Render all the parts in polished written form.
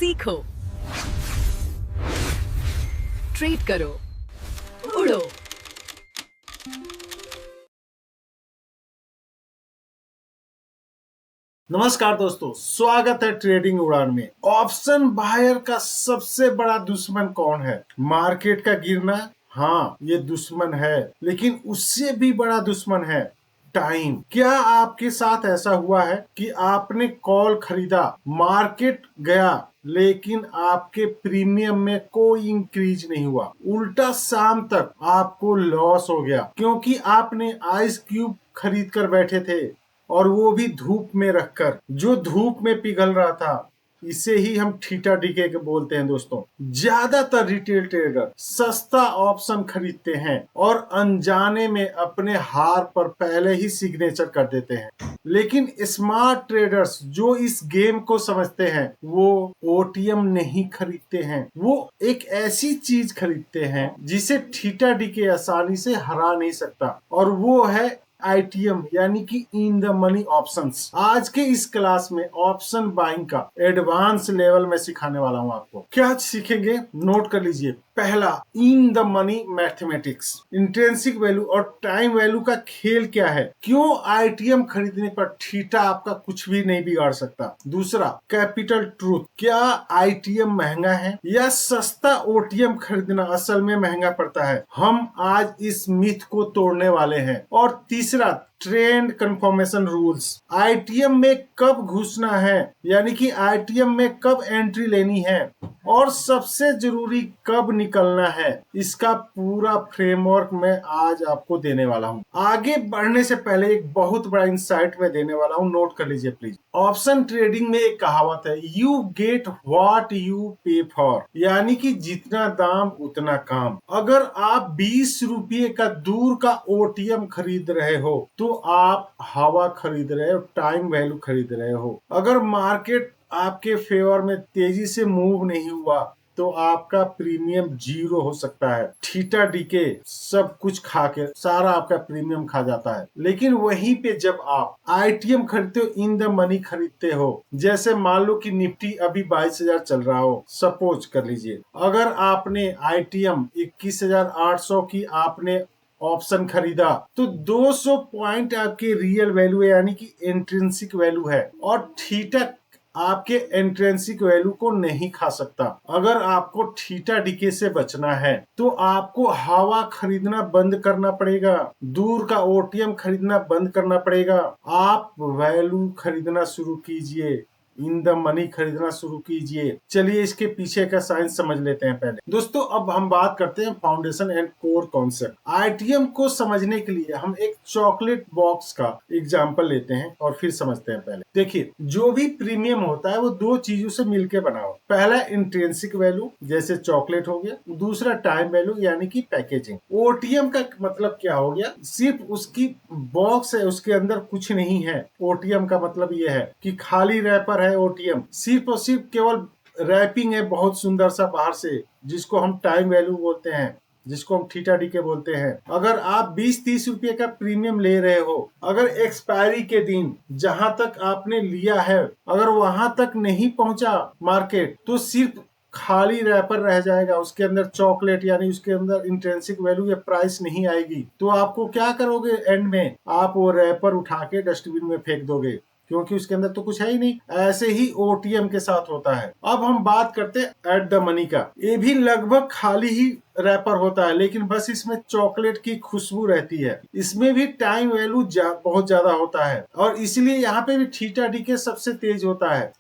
सीखो, ट्रेड करो, उड़ो। नमस्कार दोस्तों, स्वागत है ट्रेडिंग उड़ान में। ऑप्शन बायर का सबसे बड़ा दुश्मन कौन है? मार्केट का गिरना। हाँ, ये दुश्मन है, लेकिन उससे भी बड़ा दुश्मन है टाइम। क्या आपके साथ ऐसा हुआ है कि आपने कॉल खरीदा, मार्केट गया, लेकिन आपके प्रीमियम में कोई इंक्रीज नहीं हुआ, उल्टा शाम तक आपको लॉस हो गया क्योंकि आपने आइस क्यूब खरीद कर बैठे थे, और वो भी धूप में रखकर, जो धूप में पिघल रहा था। इसे ही हम थीटा डीके के बोलते हैं दोस्तों। ज्यादातर रिटेल ट्रेडर सस्ता ऑप्शन खरीदते हैं और अनजाने में अपने हार पर पहले ही सिग्नेचर कर देते हैं। लेकिन स्मार्ट ट्रेडर्स जो इस गेम को समझते हैं, वो ओटीएम नहीं खरीदते हैं। वो एक ऐसी चीज खरीदते हैं जिसे थीटा डीके आसानी से हरा नहीं सकता, और वो है आईटीएम, यानी कि इन द मनी ऑप्शंस। आज के इस क्लास में ऑप्शन बाइंग का एडवांस लेवल में सिखाने वाला हूं आपको। क्या सीखेंगे, नोट कर लीजिए। पहला, in the money mathematics, intrinsic value और टाइम वैल्यू का खेल क्या है, क्यों आईटीएम खरीदने पर थीटा आपका कुछ भी नहीं बिगाड़ सकता। दूसरा, कैपिटल ट्रूथ, क्या आईटीएम महंगा है या सस्ता ओटीएम खरीदना असल में महंगा पड़ता है। हम आज इस मिथ को तोड़ने वाले हैं। और तीसरा, ट्रेंड कंफर्मेशन रूल्स, आईटीएम में कब घुसना है, यानी कि आईटीएम में कब एंट्री लेनी है, और सबसे जरूरी कब निकलना है। इसका पूरा फ्रेमवर्क मैं आज आपको देने वाला हूं। आगे बढ़ने से पहले एक बहुत बड़ा इंसाइट मैं देने वाला हूं, नोट कर लीजिए प्लीज। ऑप्शन ट्रेडिंग में एक कहावत है, यू गेट व्हाट यू पे फॉर, यानी कि जितना दाम उतना काम। अगर आप 20 रुपये का दूर का ओटीएम खरीद रहे हो तो आप हवा खरीद रहे हो, टाइम वैल्यू खरीद रहे हो। अगर मार्केट आपके फेवर में तेजी से मूव नहीं हुआ तो आपका प्रीमियम 0 हो सकता है। थीटा डीके सब कुछ खा के सारा आपका प्रीमियम खा जाता है। लेकिन वहीं पे जब आप आईटीएम खरीदते हो, इन द मनी खरीदते हो, जैसे मान लो कि निफ्टी अभी 22,000 चल रहा हो, सपोज कर लीजिए। अगर आपने आईटीएम 21,800 की आपने ऑप्शन खरीदा तो 200 पॉइंट आपके रियल वैल्यू है, यानी कि इंट्रिंसिक वैल्यू है, और थीटा आपके इंट्रिंसिक वैल्यू को नहीं खा सकता। अगर आपको थीटा डीके से बचना है तो आपको हवा खरीदना बंद करना पड़ेगा, दूर का ओटीएम खरीदना बंद करना पड़ेगा। आप वैल्यू खरीदना शुरू कीजिए, इन द मनी खरीदना शुरू कीजिए। चलिए इसके पीछे का साइंस समझ लेते हैं पहले। दोस्तों, अब हम बात करते हैं foundation and core concept. ITM को समझने के लिए हम एक चॉकलेट बॉक्स का एग्जांपल लेते हैं और फिर समझते हैं। पहले देखिए, जो भी प्रीमियम होता है वो दो चीजों से मिलकर बना हो। पहला इंट्रिंसिक वैल्यू, जैसे चॉकलेट हो गया। दूसरा टाइम वैल्यू, यानी कि पैकेजिंग। ओटीएम का मतलब क्या हो गया, सिर्फ उसकी बॉक्स है, उसके अंदर कुछ नहीं है। ओटीएम का मतलब यह है कि खाली रैपर है ओटीएम, सिर्फ और सिर्फ केवल रैपिंग है बहुत सुंदर सा बाहर से, जिसको हम टाइम वैल्यू बोलते हैं, जिसको हम थीटा डीके बोलते हैं। अगर आप 20-30 रुपए का प्रीमियम ले रहे हो, अगर एक्सपायरी के दिन जहां तक आपने लिया है अगर वहां तक नहीं पहुंचा मार्केट, तो सिर्फ खाली रैपर रह जाएगा, उसके अंदर चॉकलेट यानी उसके अंदर इंट्रिंसिक वैल्यू या प्राइस नहीं आएगी। तो आपको क्या करोगे, एंड में आप वो रैपर उठा के डस्टबिन में फेंक दोगे, क्योंकि उसके अंदर तो कुछ है ही नहीं। ऐसे ही ओटीएम के साथ होता है। अब हम बात करते हैं एट द मनी का। ये भी लगभग खाली ही रैपर होता है, लेकिन बस इसमें चॉकलेट की खुशबू रहती है। इसमें भी टाइम वैल्यू बहुत ज्यादा होता है, और इसलिए यहाँ पे भी थीटा डीके सबसे तेज होता है।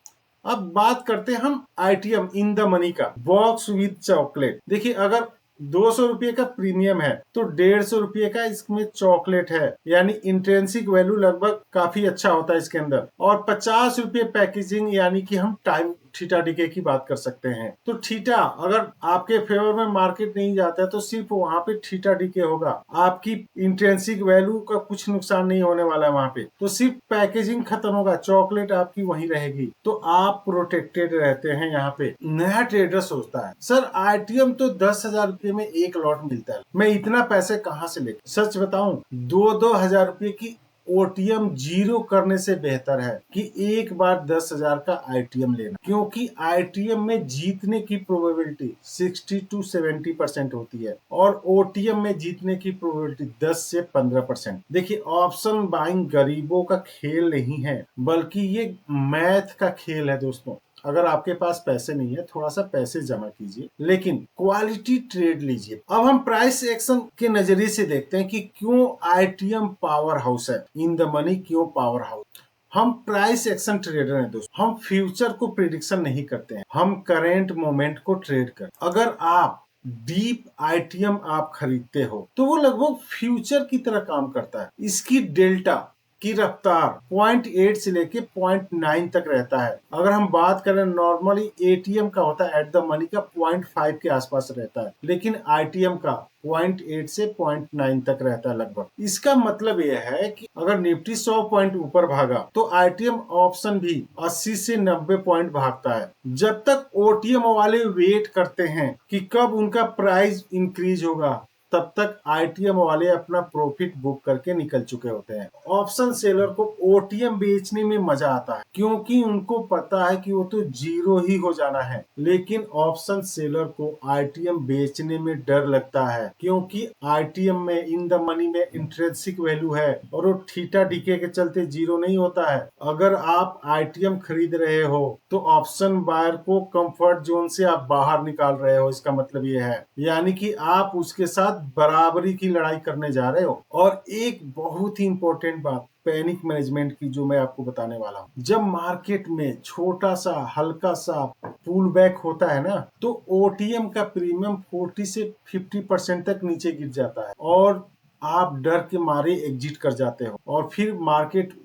अब बात करते हैं हम आईटीएम इन द मनी का, बॉक्स विद चॉकलेट। देखिए, अगर 200 रुपये का प्रीमियम है तो 150 रुपये का इसमें चॉकलेट है, यानी इंट्रिंसिक वैल्यू लगभग काफी अच्छा होता है इसके अंदर। और 50 रुपये पैकेजिंग, यानी कि हम टाइम थीटा डीके की बात कर सकते हैं। तो थीटा अगर आपके फेवर में मार्केट नहीं जाता है तो सिर्फ वहां पे थीटा डीके होगा, आपकी इंट्रिंसिक वैल्यू का कुछ नुकसान नहीं होने वाला है वहां पे। तो सिर्फ पैकेजिंग खत्म होगा, चॉकलेट आपकी वहीं रहेगी, तो आप प्रोटेक्टेड रहते हैं। यहाँ पे नया ट्रेडर सोचता है, सर आईटीएम तो 10,000 रुपये में एक लॉट मिलता है, मैं इतना पैसे कहाँ से लेकर। सच बताऊं, 2-2 हजार रुपये की ओटीएम जीरो करने से बेहतर है कि एक बार 10,000 का आईटीएम लेना, क्योंकि आईटीएम में जीतने की प्रोबेबिलिटी 60 to 70% होती है और ओटीएम में जीतने की प्रोबेबिलिटी 10 से 15%। देखिए, ऑप्शन बाइंग गरीबों का खेल नहीं है, बल्कि ये मैथ का खेल है दोस्तों। अगर आपके पास पैसे नहीं है, थोड़ा सा पैसे जमा कीजिए, लेकिन क्वालिटी ट्रेड लीजिए। अब हम प्राइस एक्शन के नजरिए से देखते हैं कि क्यों आईटीएम पावर हाउस है, इन द मनी क्यों पावर हाउस। हम प्राइस एक्शन ट्रेडर हैं दोस्तों, हम फ्यूचर को प्रिडिक्शन नहीं करते हैं, हम करेंट मोमेंट को ट्रेड करते हैं। अगर आप डीप आईटीएम आप खरीदते हो तो वो लगभग फ्यूचर की तरह काम करता है। इसकी डेल्टा की रफ्तार 0.8 से लेके 0.9 तक रहता है। अगर हम बात करें नॉर्मली एटीएम का होता है एट द मनी का 0.5 के आसपास रहता है, लेकिन आईटीएम का 0.8 से 0.9 तक रहता है लगभग। इसका मतलब यह है कि अगर निफ्टी 100 पॉइंट ऊपर भागा तो आईटीएम ऑप्शन भी 80 से 90 पॉइंट भागता है। जब तक ओटीएम वाले वेट करते हैं कि कब उनका प्राइस इंक्रीज होगा, तब तक आईटीएम वाले अपना प्रॉफिट बुक करके निकल चुके होते हैं। ऑप्शन सेलर को ओटीएम बेचने में मजा आता है, क्योंकि उनको पता है कि वो तो जीरो ही हो जाना है, लेकिन ऑप्शन सेलर को आईटीएम बेचने में डर लगता है, क्योंकि आईटीएम में इन द मनी में इंट्रिंसिक वैल्यू है और वो थीटा डीके के चलते जीरो नहीं होता है। अगर आप आईटीएम खरीद रहे हो तो ऑप्शन बायर को कंफर्ट जोन से आप बाहर निकाल रहे हो, इसका मतलब ये है, यानी कि आप उसके साथ बराबरी की लड़ाई करने जा रहे हो। और एक बहुत ही इंपॉर्टेंट बात पैनिक मैनेजमेंट की जो मैं आपको बताने वाला हूँ, जब मार्केट में छोटा सा हल्का सा पुल बैक होता है ना, तो ओटीएम का प्रीमियम 40 से 50% तक नीचे गिर जाता है और आप डर के मारे एग्जिट कर जाते हो और फिर मार्केट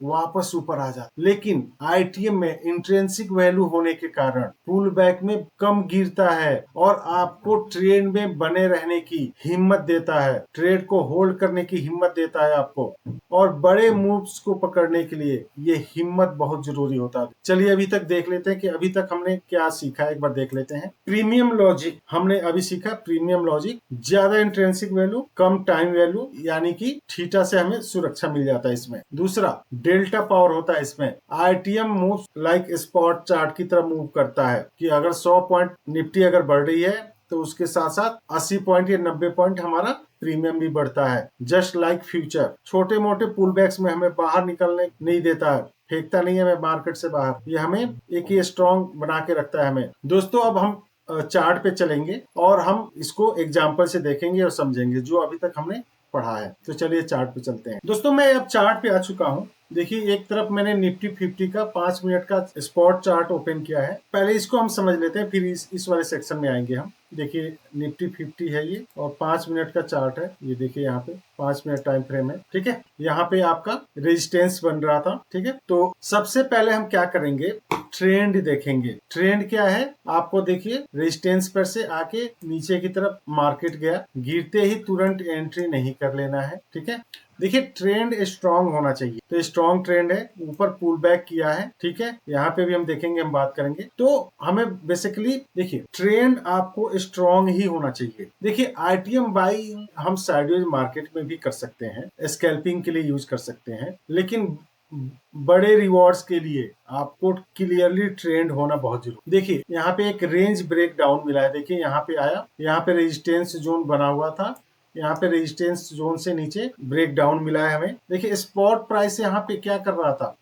वापस ऊपर आ जाता। लेकिन आईटीएम में इंट्रिंसिक वैल्यू होने के कारण पुल बैक में कम गिरता है और आपको ट्रेड में बने रहने की हिम्मत देता है, ट्रेड को होल्ड करने की हिम्मत देता है आपको। और बड़े मूव्स को पकड़ने के लिए ये हिम्मत बहुत जरूरी होता है। चलिए अभी तक देख लेते हैं कि अभी तक हमने क्या सीखा है, एक बार देख लेते हैं। प्रीमियम लॉजिक हमने अभी सीखा। प्रीमियम लॉजिक ज्यादा इंट्रिंसिक वैल्यू, कम टाइम वैल्यू, यानी कि थीटा से हमें सुरक्षा मिल जाता है इसमें। दूसरा डेल्टा पावर होता है इसमें। ITM move like spot chart की तरह मूव करता है कि अगर 100 पॉइंट निफ्टी अगर बढ़ रही है तो उसके साथ साथ 80 पॉइंट या 90 पॉइंट हमारा प्रीमियम भी बढ़ता है। जस्ट लाइक फ्यूचर छोटे मोटे पुल बैक्स में हमें बाहर निकलने नहीं देता है, फेंकता नहीं है हमें मार्केट से बाहर, ये हमें एक ही स्ट्रॉन्ग बना के रखता है हमें। दोस्तों अब हम चार्ट पे चलेंगे और हम इसको एग्जाम्पल से देखेंगे और समझेंगे जो अभी तक हमने पढ़ा है। तो चलिए चार्ट पे चलते हैं। दोस्तों मैं अब चार्ट पे आ चुका हूँ। देखिए एक तरफ मैंने निफ्टी 50 का 5 मिनट का स्पॉट चार्ट ओपन किया है। पहले इसको हम समझ लेते हैं, फिर इस वाले सेक्शन में आएंगे हम। देखिए निफ्टी 50 है ये और 5 मिनट का चार्ट है। ये देखिए यहाँ पे 5 मिनट टाइम फ्रेम है, ठीक है। यहाँ पे आपका रेजिस्टेंस बन रहा था, ठीक है। तो सबसे पहले हम क्या करेंगे, ट्रेंड देखेंगे। ट्रेंड क्या है आपको देखिए, रेजिस्टेंस पर से आके नीचे की तरफ मार्केट गया, गिरते ही तुरंत एंट्री नहीं कर लेना है, ठीक है। देखिए ट्रेंड स्ट्रॉन्ग होना चाहिए, तो स्ट्रॉन्ग ट्रेंड है, ऊपर पुल बैक किया है, ठीक है। यहाँ पे भी हम देखेंगे, हम बात करेंगे। तो हमें बेसिकली देखिए ट्रेंड आपको स्ट्रॉन्ग ही होना चाहिए। देखिए आईटीएम बाई हम साइडवेज मार्केट में भी कर सकते हैं, स्कैल्पिंग के लिए यूज कर सकते हैं, लेकिन बड़े रिवॉर्ड्स के लिए आपको क्लियरली ट्रेंड होना बहुत जरूरी। देखिए यहाँ पे एक रेंज ब्रेक डाउन मिला है। देखिए यहाँ पे आया, यहाँ पे रेजिस्टेंस जोन बना हुआ था, यहाँ पे रेजिस्टेंस जोन से नीचे ब्रेक डाउन मिला है हमें। देखिए स्पॉट प्राइस यहाँ पे क्या कर रहा था,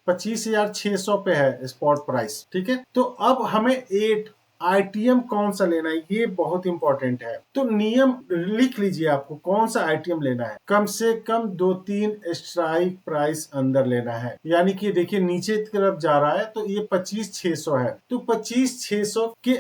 25,600 पे है स्पॉट प्राइस, ठीक है। तो अब हमें 8 आईटीएम कौन सा लेना है, ये बहुत इंपॉर्टेंट है। तो नियम लिख लीजिए, आपको कौन सा आईटीएम लेना है। कम से कम 2-3 स्ट्राइक प्राइस अंदर लेना है, यानी कि देखिए नीचे की तरफ जा रहा है तो ये 25,600 है, तो 25,600 के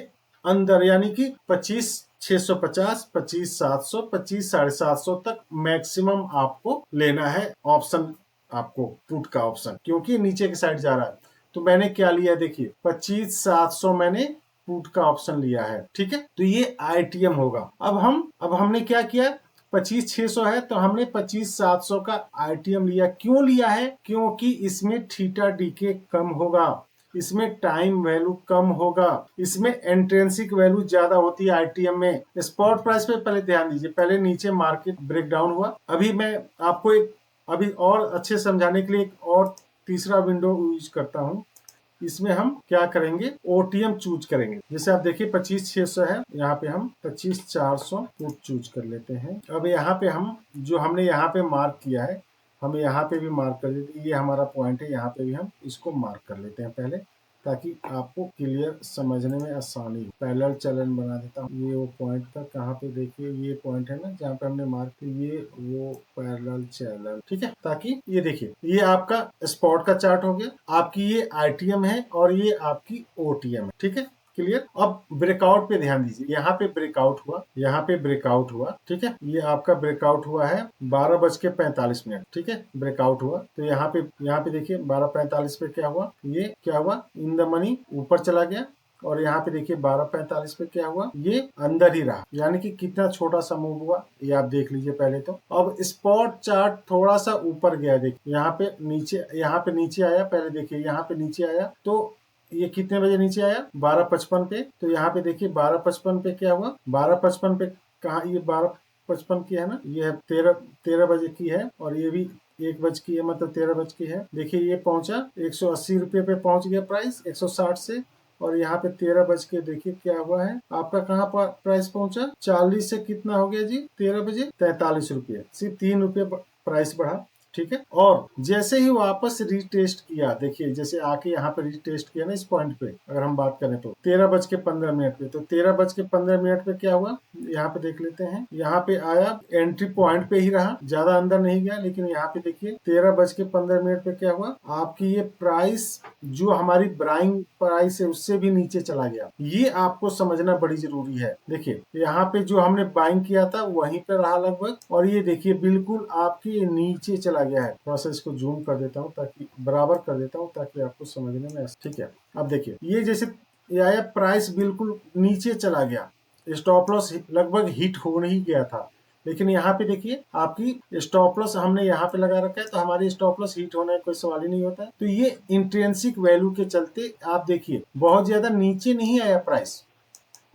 अंदर, यानी कि 25,650, 25,700, 25,750 तक मैक्सिमम आपको लेना है ऑप्शन, आपको पुट का ऑप्शन, क्योंकि नीचे की साइड जा रहा है। तो मैंने क्या लिया, देखिए 25,700 मैंने पुट का ऑप्शन लिया है, ठीक है। तो ये आईटीएम होगा। अब हमने क्या किया, 25,600 है तो हमने 25,700 का आईटीएम लिया। क्यों लिया है, क्योंकि इसमें थीटा डीके कम होगा, इसमें टाइम वैल्यू कम होगा, इसमें इंट्रिंसिक वैल्यू ज्यादा होती है आईटीएम में। स्पॉट प्राइस पे पहले ध्यान दीजिए, पहले नीचे मार्केट ब्रेकडाउन हुआ। अभी मैं आपको एक अभी और अच्छे समझाने के लिए एक और तीसरा विंडो यूज करता हूँ। इसमें हम क्या करेंगे, ओटीएम चूज करेंगे। जैसे आप देखिए 25,600 है, यहाँ पे हम 25,400 पुट चूज कर लेते हैं। अब यहाँ पे हम जो हमने यहाँ पे मार्क किया है, हम यहाँ पे भी मार्क कर लेते हैं। ये हमारा पॉइंट है, यहाँ पे भी हम इसको मार्क कर लेते हैं पहले, ताकि आपको क्लियर समझने में आसानी हो। पैरेलल चैनल बना देता हूँ। ये वो पॉइंट था, कहाँ पे देखिए ये पॉइंट है ना जहाँ पे हमने मार्क किया, ये वो पैरेलल चैनल, ठीक है। ताकि ये देखिए ये आपका स्पॉट का चार्ट हो गया, आपकी ये आईटीएम है और ये आपकी ओटीएम है, ठीक है, क्लियर। अब ब्रेकआउट पे ध्यान दीजिए, यहाँ पे ब्रेकआउट हुआ, यहाँ पे ब्रेकआउट हुआ, ठीक है। ये आपका ब्रेकआउट हुआ है 12:45, ठीक है, ब्रेकआउट हुआ। तो यहाँ पे देखिए 12:45 पे क्या हुआ, ये क्या हुआ, इन द मनी ऊपर चला गया। और यहाँ पे देखिए 12:45 पे क्या हुआ, ये अंदर ही रहा। यानी कि कितना छोटा सा मूव हुआ ये आप देख लीजिए पहले तो। अब स्पॉट चार्ट थोड़ा सा ऊपर गया, देखिए यहाँ पे नीचे आया। पहले देखिए यहाँ पे नीचे आया, तो ये कितने बजे नीचे आया, 12:55 पे। तो यहाँ पे देखिए 12:55 पे क्या हुआ, 12:55 पे कहा, ये 12:55 की है ना, ये है 13 बजे की है, और ये भी 1 बज की है, मतलब 13 बज की है। देखिए ये पहुंचा 180 रुपये पे पहुंच गया प्राइस 160 से। और यहाँ पे 13 बज के देखिए क्या हुआ है आपका, कहाँ पर प्राइस पहुंचा, 40 से कितना हो गया जी, 13 बजे 43 रुपये, सिर्फ 3 रुपये प्राइस बढ़ा, ठीक है। और जैसे ही वापस रीटेस्ट किया, देखिए जैसे आके यहाँ पे रीटेस्ट किया ना इस पॉइंट पे, अगर हम बात करें तो 13:15 पे, तो 13:15 पे क्या हुआ, यहाँ पे देख लेते हैं। यहाँ पे आया, एंट्री पॉइंट पे ही रहा, ज्यादा अंदर नहीं गया। लेकिन यहाँ पे देखिए 13:15 पे क्या हुआ, आपकी ये प्राइस जो हमारी बाइंग प्राइस है उससे भी नीचे चला गया। ये आपको समझना बड़ी जरूरी है। देखिए यहाँ पे जो हमने बाइंग किया था वहीं पे रहा लगभग, और ये देखिए बिल्कुल आपके नीचे चला गया है। थोड़ा सा इसको जूम कर देता हूँ, ताकि बराबर कर देता हूँ, ताकि आपको समझने में, ठीक है। अब देखिए ये जैसे ये आया, प्राइस बिल्कुल नीचे चला गया, स्टॉप लॉस लगभग हिट हो नहीं गया था। लेकिन यहाँ पे देखिए आपकी स्टॉप लॉस हमने यहाँ पे लगा रखा है, तो हमारी स्टॉप लॉस हिट होने का कोई सवाल ही नहीं होता है। तो ये इंट्रिंसिक वैल्यू के चलते आप देखिए बहुत ज्यादा नीचे नहीं आया प्राइस,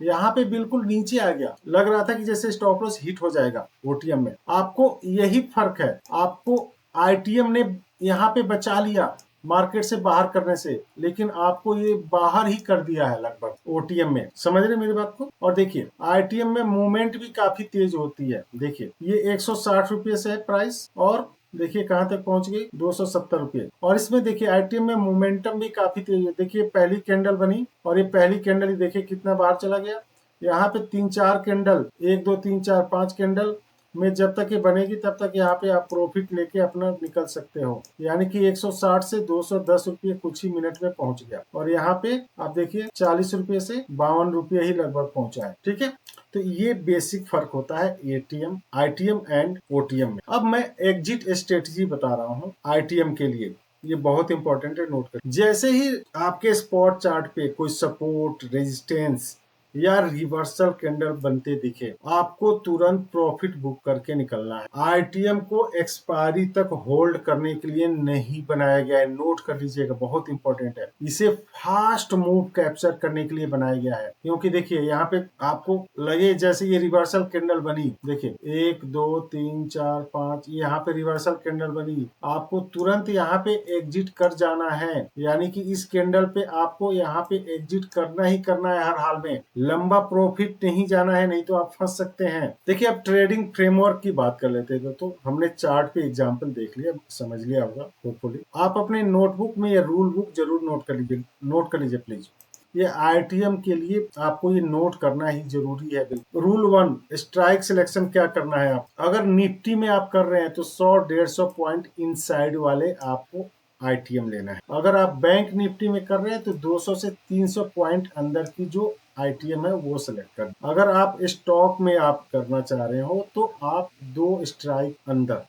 यहाँ पे बिल्कुल नीचे आ गया। लग रहा था कि जैसे स्टॉप लॉस हिट हो जाएगा ओटीएम में। आपको यही फर्क है, आपको आईटीएम ने यहाँ पे बचा लिया मार्केट से बाहर करने से, लेकिन आपको ये बाहर ही कर दिया है लगभग ओटीएम में। समझ रहे मेरी बात को। और देखिए आईटीएम में मूवमेंट भी काफी तेज होती है। देखिए ये 160 रुपये से है प्राइस, और देखिए कहाँ तक पहुंच गई, 270 रुपये। और इसमें देखिए आईटीएम में मोमेंटम भी काफी तेज है। देखिए पहली कैंडल बनी, और ये पहली कैंडल ही देखिए कितना बाहर चला गया। यहाँ पे 3-4 कैंडल, 1 2 3 4 5 कैंडल में जब तक ये बनेगी तब तक यहाँ पे आप प्रॉफिट लेके अपना निकल सकते हो। यानी कि 160 से 210 रुपये कुछ ही मिनट में पहुंच गया। और यहाँ पे आप देखिए 40 रुपये से 52 रुपये ही लगभग पहुंचा है, ठीक है। तो ये बेसिक फर्क होता है एटीएम, आईटीएम एंड ओटीएम में। अब मैं एग्जिट स्ट्रेटजी बता रहा हूँ आईटीएम के लिए, ये बहुत इंपॉर्टेंट है, नोट कर। जैसे ही आपके स्पॉट चार्ट पे कोई सपोर्ट, रेजिस्टेंस या रिवर्सल कैंडल बनते दिखे, आपको तुरंत प्रॉफिट बुक करके निकलना है। आईटीएम को एक्सपायरी तक होल्ड करने के लिए नहीं बनाया गया है, नोट कर लीजिएगा, बहुत इंपॉर्टेंट है। इसे फास्ट मूव कैप्चर करने के लिए बनाया गया है। क्योंकि देखिए यहाँ पे आपको लगे जैसे ये रिवर्सल कैंडल बनी, देखिए 1 2 3 4 5, यहाँ पे रिवर्सल कैंडल बनी, आपको तुरंत यहाँ पे एग्जिट कर जाना है। यानी कि इस कैंडल पे आपको यहाँ पे एग्जिट करना ही करना है हर हाल में। लंबा प्रॉफिट नहीं जाना है, नहीं तो आप फंस सकते हैं। देखिए अब ट्रेडिंग फ्रेमवर्क की बात कर लेते हैं। तो हमने चार्ट पे एग्जांपल देख लिया, समझ लिया होगा होपफुली। आप अपने नोटबुक में या रूल बुक जरूर नोट कर लीजिए प्लीज। ये आईटीएम के लिए आपको ये नोट करना ही जरूरी है। रूल 1, स्ट्राइक सिलेक्शन क्या करना है। आप अगर निफ्टी में आप कर रहे हैं तो 100-150 पॉइंट इनसाइड वाले आपको आईटीएम लेना है। अगर आप बैंक निफ्टी में कर रहे हैं तो 200 से 300 पॉइंट अंदर की जो आईटीएम है वो सिलेक्ट कर। अगर आप स्टॉक में आप करना चाह रहे हो तो आप 2 स्ट्राइक अंदर,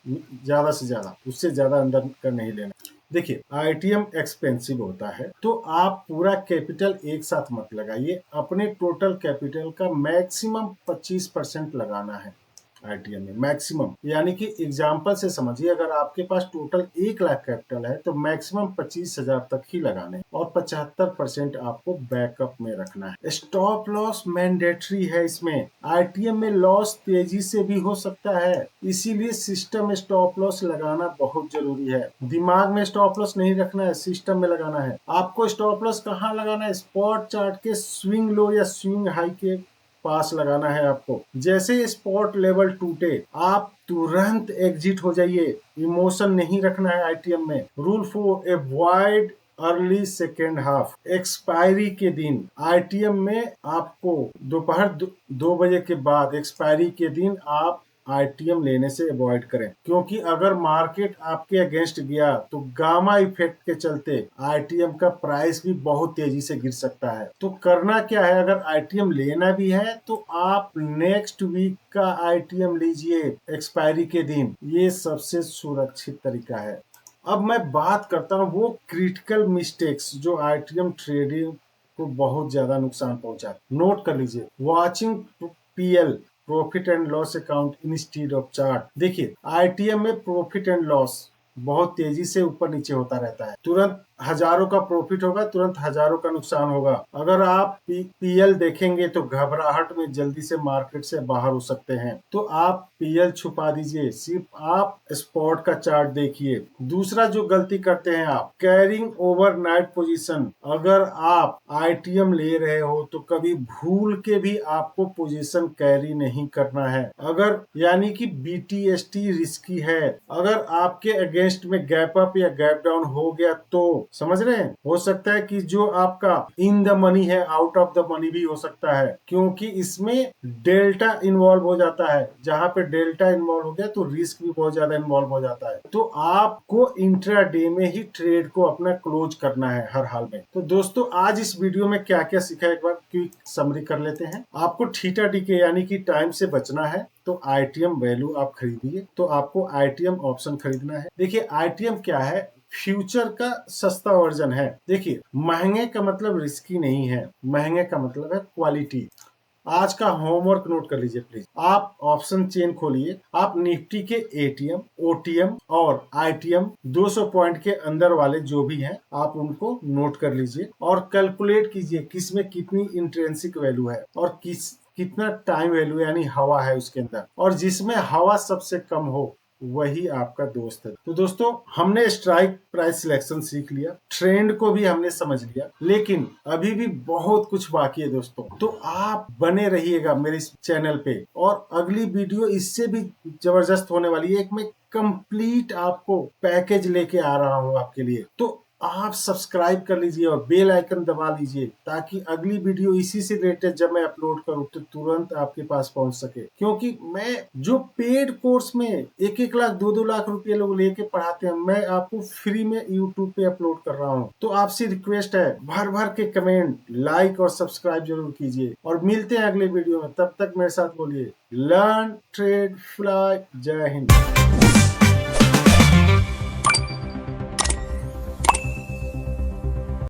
ज्यादा से ज्यादा, उससे ज्यादा अंदर का नहीं लेना। देखिए आईटीएम एक्सपेंसिव होता है, तो आप पूरा कैपिटल एक साथ मत लगाइए। अपने टोटल कैपिटल का मैक्सिमम 25% लगाना है। आईटीएम में मैक्सिमम। यानी कि एग्जाम्पल से समझिए, अगर आपके पास टोटल 1 लाख कैपिटल है तो मैक्सिमम 25,000 तक ही लगाने और 75% आपको बैकअप में रखना है। स्टॉप लॉस मैंडेटरी है इसमें। आईटीएम में लॉस तेजी से भी हो सकता है, इसीलिए सिस्टम में स्टॉप लॉस लगाना बहुत जरूरी है। दिमाग में स्टॉप लॉस नहीं रखना है, सिस्टम में लगाना है। आपको स्टॉप लॉस कहाँ लगाना है? स्पॉट चार्ट के स्विंग लो या स्विंग हाई के पास लगाना है आपको। जैसे स्पॉट लेवल टूटे आप तुरंत एग्जिट हो जाइए, इमोशन नहीं रखना है आईटीएम में। Rule 4, avoid early second half. Expiry के दिन आईटीएम में आपको दोपहर 2 बजे के बाद एक्सपायरी के दिन आप आईटीएम लेने से अवॉइड करें, क्योंकि अगर मार्केट आपके अगेंस्ट गया तो गामा इफेक्ट के चलते आईटीएम का प्राइस भी बहुत तेजी से गिर सकता है। तो करना क्या है, अगर आईटीएम लेना भी है तो आप नेक्स्ट वीक का आईटीएम लीजिए एक्सपायरी के दिन, ये सबसे सुरक्षित तरीका है। अब मैं बात करता हूँ वो क्रिटिकल मिस्टेक्स जो आईटीएम ट्रेडिंग को बहुत ज्यादा नुकसान पहुंचा। नोट कर लीजिए। Watching PL, profit and loss account instead of chart. देखिए आईटीएम में प्रॉफिट एंड लॉस बहुत तेजी से ऊपर नीचे होता रहता है। तुरंत हजारों का प्रॉफिट होगा, तुरंत हजारों का नुकसान होगा। अगर आप पीएल देखेंगे तो घबराहट में जल्दी से मार्केट से बाहर हो सकते हैं, तो आप पीएल छुपा दीजिए, सिर्फ आप स्पॉट का चार्ट देखिए। दूसरा जो गलती करते हैं आप, कैरिंग ओवरनाइट पोजीशन। अगर आप आईटीएम ले रहे हो तो कभी भूल के भी आपको पोजीशन कैरी नहीं करना है। अगर यानी कि बीटीएसटी रिस्की है। अगर आपके अगेंस्ट में गैप अप या गैप डाउन हो गया तो समझ रहे हैं, हो सकता है कि जो आपका इन द मनी है आउट ऑफ द मनी भी हो सकता है, क्योंकि इसमें डेल्टा इन्वॉल्व हो जाता है। जहां पे डेल्टा इन्वॉल्व हो गया तो रिस्क भी बहुत ज्यादा इन्वॉल्व हो जाता है। तो आपको इंट्राडे में ही ट्रेड को अपना क्लोज करना है हर हाल में। तो दोस्तों आज इस वीडियो में क्या क्या सीखा एक बार क्विक समरी कर लेते हैं। आपको थीटा डीके यानी कि टाइम से बचना है तो आईटीएम वैल्यू आप खरीदिए। तो आपको आईटीएम ऑप्शन खरीदना है। देखिए आईटीएम क्या है, फ्यूचर का सस्ता वर्जन है। देखिए महंगे का मतलब रिस्की नहीं है, महंगे का मतलब है क्वालिटी। आज का होमवर्क नोट कर लीजिए प्लीज। आप ऑप्शन चेन खोलिए, आप निफ्टी के एटीएम, ओटीएम और आईटीएम 200 पॉइंट के अंदर वाले जो भी हैं आप उनको नोट कर लीजिए और कैलकुलेट कीजिए किसमें कितनी इंट्रिंसिक वैल्यू है और कितना टाइम वैल्यू यानी हवा है उसके अंदर, और जिसमें हवा सबसे कम हो वही आपका दोस्त है। तो दोस्तों हमने स्ट्राइक प्राइस सिलेक्शन सीख लिया, ट्रेंड को भी हमने समझ लिया, लेकिन अभी भी बहुत कुछ बाकी है दोस्तों। तो आप बने रहिएगा मेरे इस चैनल पे और अगली वीडियो इससे भी जबरदस्त होने वाली है। एक मैं कंप्लीट आपको पैकेज लेके आ रहा हूँ आपके लिए। तो आप सब्सक्राइब कर लीजिए और बेल आइकन दबा लीजिए ताकि अगली वीडियो इसी से रिलेटेड जब मैं अपलोड करूं तो तुरंत आपके पास पहुंच सके। क्योंकि मैं जो पेड कोर्स में 1-1 लाख 2-2 लाख रुपए लोग लेके पढ़ाते हैं, मैं आपको फ्री में यूट्यूब पे अपलोड कर रहा हूं। तो आपसे रिक्वेस्ट है भर भर के कमेंट, लाइक और सब्सक्राइब जरूर कीजिए और मिलते हैं अगले वीडियो में। तब तक मेरे साथ बोलिए लर्न ट्रेड फ्लाई। जय हिंद।